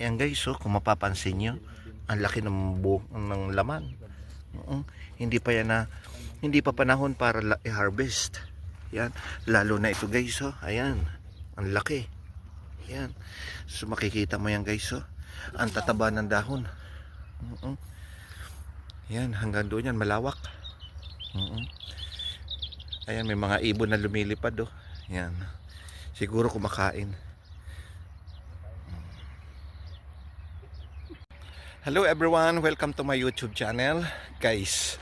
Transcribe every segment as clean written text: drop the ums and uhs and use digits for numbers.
Yan guys, so kung mapapansin nyo, ang laki ng ng laman. Hindi pa yan hindi pa panahon para i-harvest. Yan, lalo na ito guys, so ayan, ang laki. Yan, so makikita mo yan guys, so ang tataba ng dahon. Yan, hanggang doon yan, malawak. Ayan, may mga ibon na lumilipad, oh. Yan, siguro kumakain. Hello everyone, welcome to my YouTube channel. Guys,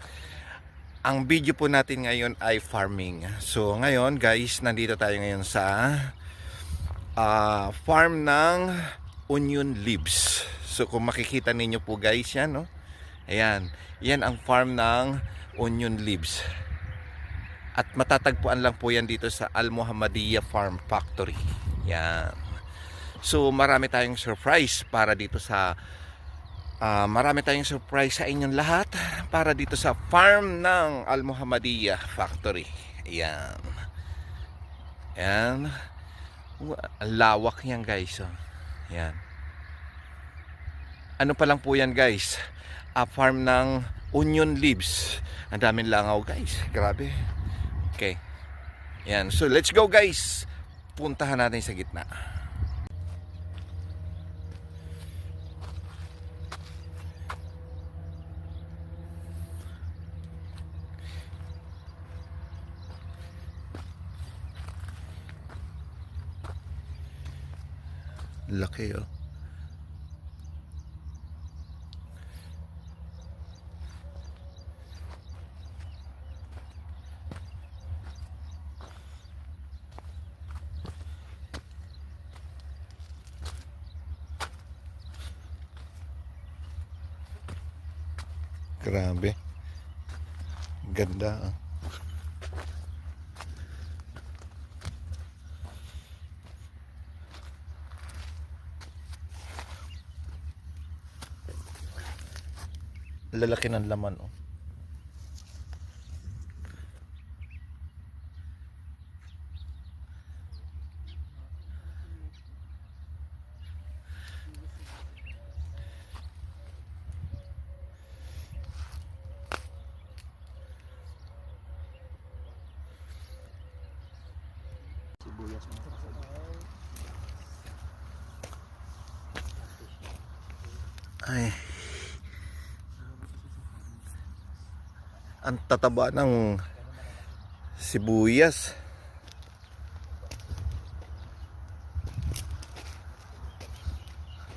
ang video po natin ngayon ay farming. So ngayon guys, nandito tayo ngayon sa farm ng onion leaves. So kung makikita ninyo po guys, yan, no? Ayan, yan ang farm ng onion leaves. At matatagpuan lang po yan dito sa Al Muhammadiyah Farm Factory. Yan. So marami tayong surprise para dito sa marami tayong surprise sa inyong lahat para dito sa farm ng Al Muhammadiyah Factory. Ayan. Ayan. Ang lawak yan guys. Ayan. Ano pa lang po yan guys? Farm ng onion leaves. Ang daming langaw guys. Grabe. Okay. Ayan. So let's go guys. Puntahan natin sa gitna. Laki, oh. Grabe. Ganda, oh. Lalaki ng laman, oh. Ay, ang tataba ng sibuyas.